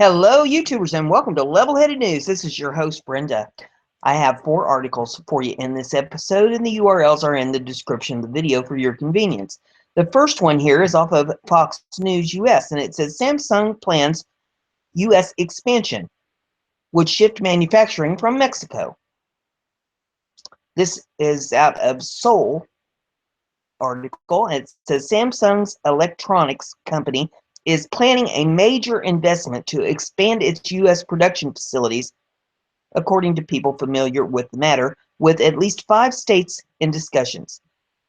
Hello, YouTubers, and welcome to Level-Headed News. This is your host, Brenda. I have 4 articles for you in this episode, and the URLs are in the description of the video for your convenience. The first one here is off of Fox News US, and it says Samsung plans US expansion would shift manufacturing from Mexico. This is out of Seoul article, and it says Samsung's electronics company is planning a major investment to expand its U.S. production facilities, according to people familiar with the matter, with at least 5 states in discussions.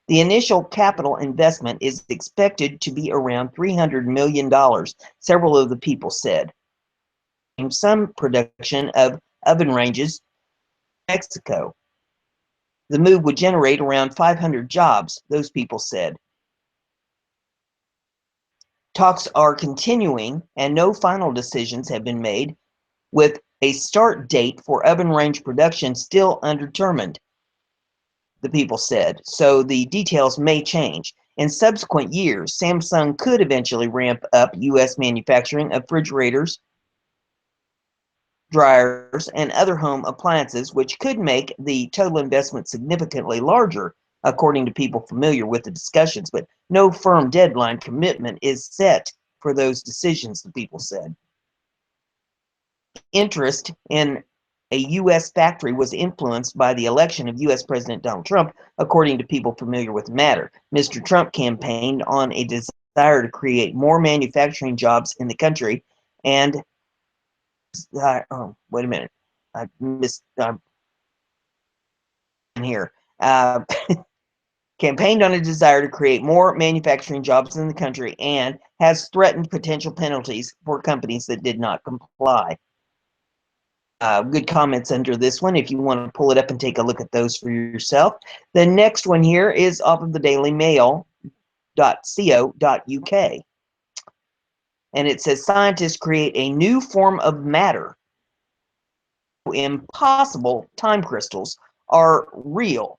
The initial capital investment is expected to be around $300 million, several of the people said. Some production of oven ranges in Mexico. The move would generate around 500 jobs, those people said. Talks are continuing and no final decisions have been made, with a start date for oven range production still undetermined, the people said, so the details may change. In subsequent years, Samsung could eventually ramp up U.S. manufacturing of refrigerators, dryers, and other home appliances, which could make the total investment significantly larger, according to people familiar with the discussions, but no firm deadline commitment is set for those decisions, the people said. Interest in a U.S. factory was influenced by the election of U.S. President Donald Trump, according to people familiar with the matter. Mr. Trump campaigned on a desire to create more manufacturing jobs in the country, and wait a minute, I missed here. Campaigned on a desire to create more manufacturing jobs in the country and has threatened potential penalties for companies that did not comply. Good comments under this one if you want to pull it up and take a look at those for yourself. The next one here is off of the dailymail.co.uk, and it says scientists create a new form of matter. Impossible time crystals are real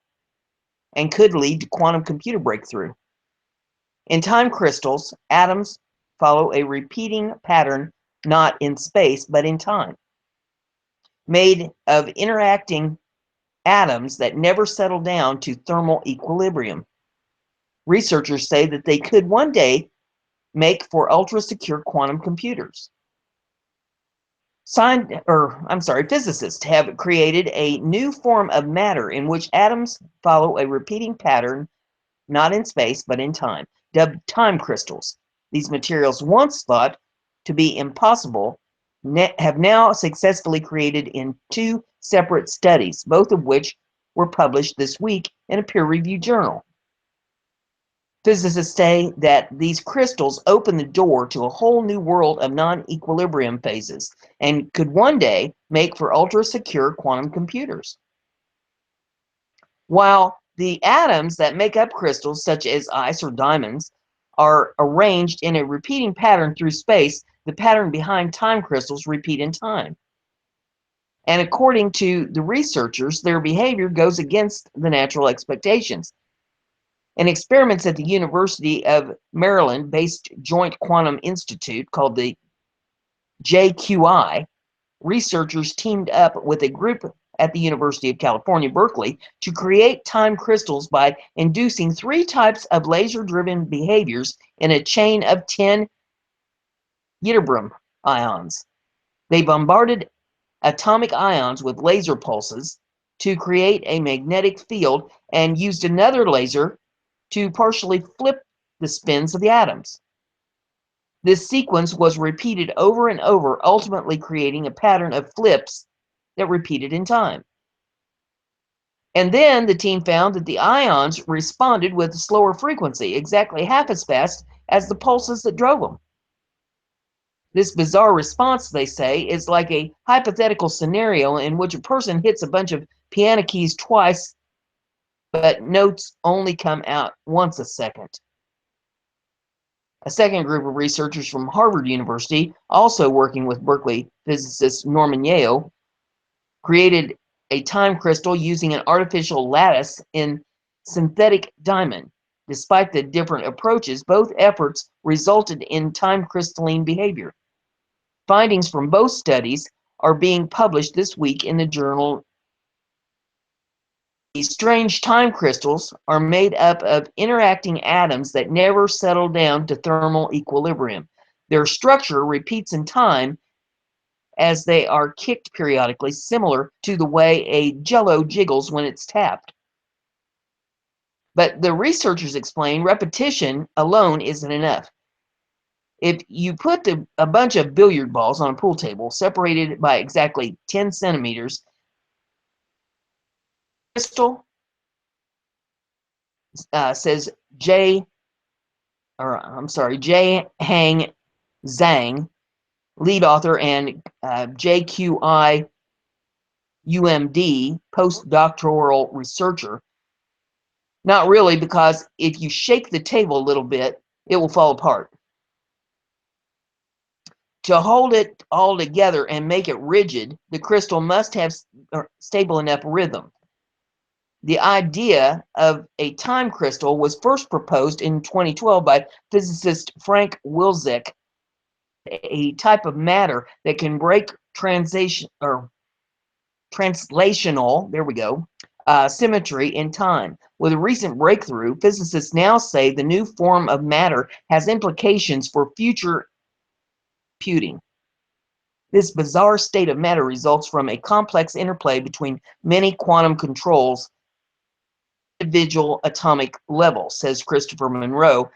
and could lead to quantum computer breakthrough. In time crystals, atoms follow a repeating pattern, not in space but in time, made of interacting atoms that never settle down to thermal equilibrium. Researchers say that they could one day make for ultra-secure quantum computers. Physicists have created a new form of matter in which atoms follow a repeating pattern, not in space but in time, dubbed time crystals. These materials, once thought to be impossible, have now successfully created in 2 separate studies, both of which were published this week in a peer-reviewed journal. Physicists say that these crystals open the door to a whole new world of non-equilibrium phases and could one day make for ultra-secure quantum computers. While the atoms that make up crystals, such as ice or diamonds, are arranged in a repeating pattern through space, the pattern behind time crystals repeat in time. And according to the researchers, their behavior goes against the natural expectations. In experiments at the University of Maryland-based Joint Quantum Institute called the JQI, researchers teamed up with a group at the University of California, Berkeley, to create time crystals by inducing 3 types of laser-driven behaviors in a chain of 10 ytterbium ions. They bombarded atomic ions with laser pulses to create a magnetic field and used another laser to partially flip the spins of the atoms. This sequence was repeated over and over, ultimately creating a pattern of flips that repeated in time. And then the team found that the ions responded with a slower frequency, exactly half as fast as the pulses that drove them. This bizarre response, they say, is like a hypothetical scenario in which a person hits a bunch of piano keys twice, but notes only come out once a second. A second group of researchers from Harvard University, also working with Berkeley physicist Norman Yeo, created a time crystal using an artificial lattice in synthetic diamond. Despite the different approaches, both efforts resulted in time crystalline behavior. Findings from both studies are being published this week in the journal. These strange time crystals are made up of interacting atoms that never settle down to thermal equilibrium. Their structure repeats in time as they are kicked periodically, similar to the way a jello jiggles when it's tapped. But the researchers explain repetition alone isn't enough. If you put a bunch of billiard balls on a pool table separated by exactly 10 centimeters, crystal, says J Hang Zhang, lead author, and JQI UMD, postdoctoral researcher. Not really, because if you shake the table a little bit, it will fall apart. To hold it all together and make it rigid, the crystal must have stable enough rhythm. The idea of a time crystal was first proposed in 2012 by physicist Frank Wilczek, a type of matter that can break translational, symmetry in time. With a recent breakthrough, physicists now say the new form of matter has implications for future computing. This bizarre state of matter results from a complex interplay between many quantum controls at individual atomic level, says Christopher Monroe,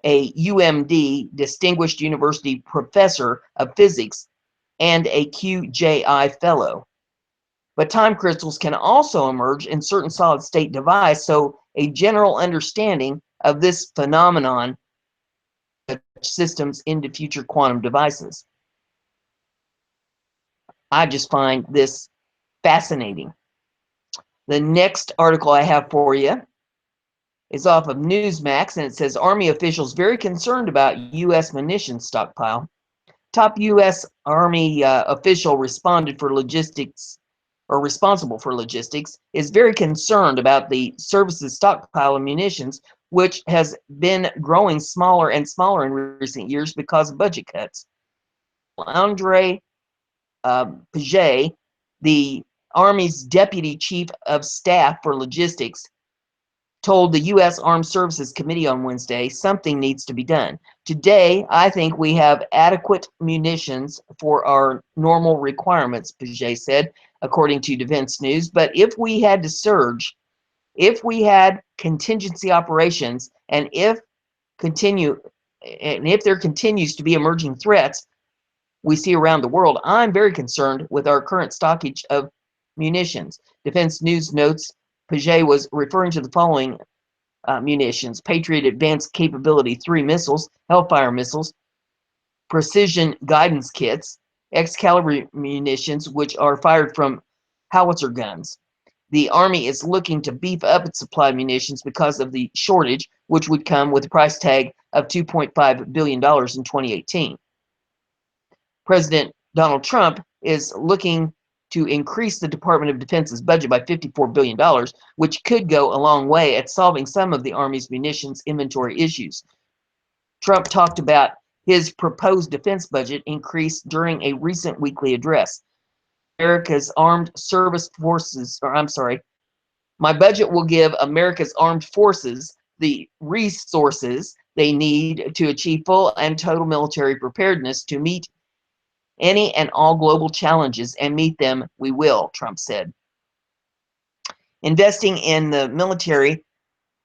a UMD Distinguished University Professor of Physics and a QJI Fellow. But time crystals can also emerge in certain solid-state devices, so a general understanding of this phenomenon systems into future quantum devices. I just find this fascinating. The next article I have for you is off of Newsmax, and it says Army officials very concerned about U.S. munitions stockpile. Top U.S. Army official responsible for logistics is very concerned about the service's stockpile of munitions, which has been growing smaller and smaller in recent years because of budget cuts. Andre Paget, the Army's Deputy Chief of Staff for Logistics, told the U.S. Armed Services Committee on Wednesday something needs to be done. Today, I think we have adequate munitions for our normal requirements, Paget said, according to Defense News. But if we had to surge, if we had contingency operations, and if there continues to be emerging threats we see around the world, I'm very concerned with our current stockage of munitions. Defense News notes Paget was referring to the following munitions: Patriot Advanced Capability 3 missiles, Hellfire missiles, precision guidance kits, Excalibur munitions, which are fired from howitzer guns. The Army is looking to beef up its supply of munitions because of the shortage, which would come with a price tag of $2.5 billion in 2018. President Donald Trump is looking to increase the Department of Defense's budget by $54 billion, which could go a long way at solving some of the Army's munitions inventory issues. Trump talked about his proposed defense budget increase during a recent weekly address. America's armed service forces, my budget will give America's armed forces the resources they need to achieve full and total military preparedness to meet any and all global challenges, and meet them we will, Trump said. Investing in the military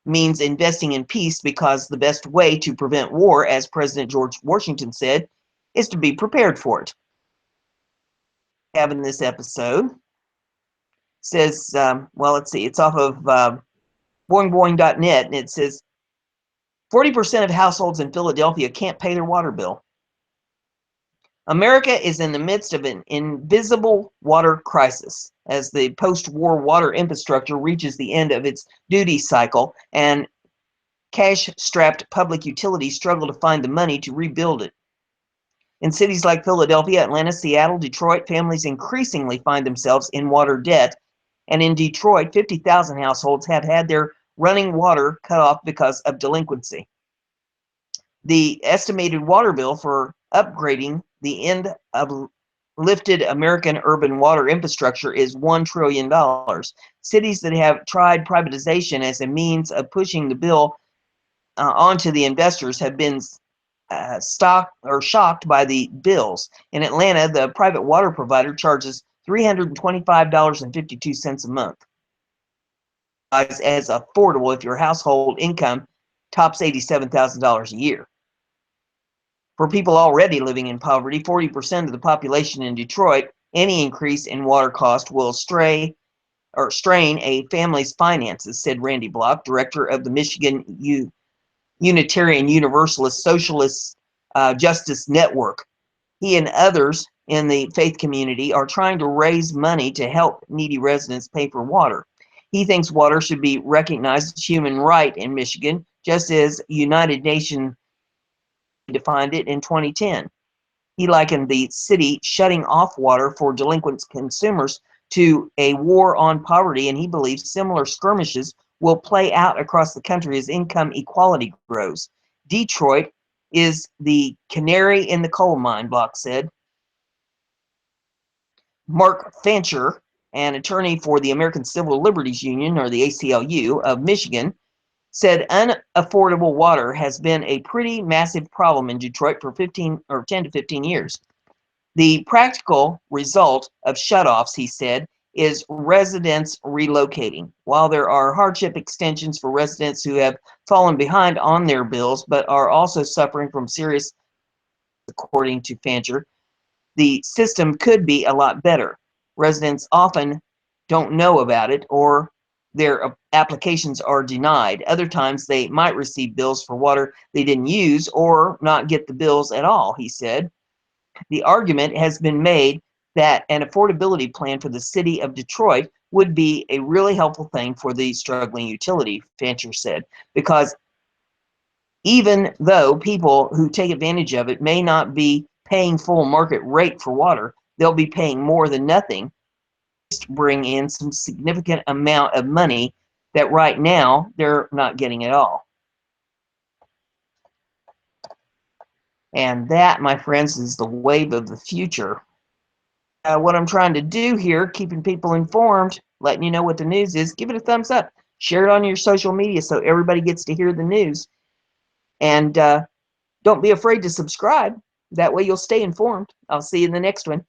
means investing in peace, because the best way to prevent war, as President George Washington said, is to be prepared for it. Having this episode says, well, let's see, it's off of boingboing.net, and it says 40% of households in Philadelphia can't pay their water bill. America is in the midst of an invisible water crisis as the post-war water infrastructure reaches the end of its duty cycle, and cash-strapped public utilities struggle to find the money to rebuild it. In cities like Philadelphia, Atlanta, Seattle, Detroit, families increasingly find themselves in water debt, and in Detroit, 50,000 households have had their running water cut off because of delinquency. The estimated water bill for upgrading the end of lifted American urban water infrastructure is $1 trillion. Cities that have tried privatization as a means of pushing the bill onto the investors have been shocked by the bills. In Atlanta, the private water provider charges $325.52 a month, as affordable if your household income tops $87,000 a year. For people already living in poverty, 40% of the population in Detroit, any increase in water cost will strain a family's finances, said Randy Block, director of the Michigan Unitarian Universalist Socialist Justice Network. He and others in the faith community are trying to raise money to help needy residents pay for water. He thinks water should be recognized as a human right in Michigan, just as United Nations defined it in 2010. He likened the city shutting off water for delinquent consumers to a war on poverty, and he believes similar skirmishes will play out across the country as income equality grows. Detroit is the canary in the coal mine, Block said. Mark Fancher, an attorney for the American Civil Liberties Union, or the ACLU, of Michigan, said unaffordable water has been a pretty massive problem in Detroit for 10 to 15 years. The practical result of shutoffs, he said, is residents relocating. While there are hardship extensions for residents who have fallen behind on their bills but are also suffering from serious, according to Fancher, the system could be a lot better. Residents often don't know about it, or their applications are denied. Other times they might receive bills for water they didn't use or not get the bills at all, he said. The argument has been made that an affordability plan for the city of Detroit would be a really helpful thing for the struggling utility, Fancher said, because even though people who take advantage of it may not be paying full market rate for water, they'll be paying more than nothing to bring in some significant amount of money that right now they're not getting at all. And that, my friends, is the wave of the future. What I'm trying to do here, keeping people informed, letting you know what the news is, give it a thumbs up. Share it on your social media so everybody gets to hear the news. And don't be afraid to subscribe. That way you'll stay informed. I'll see you in the next one.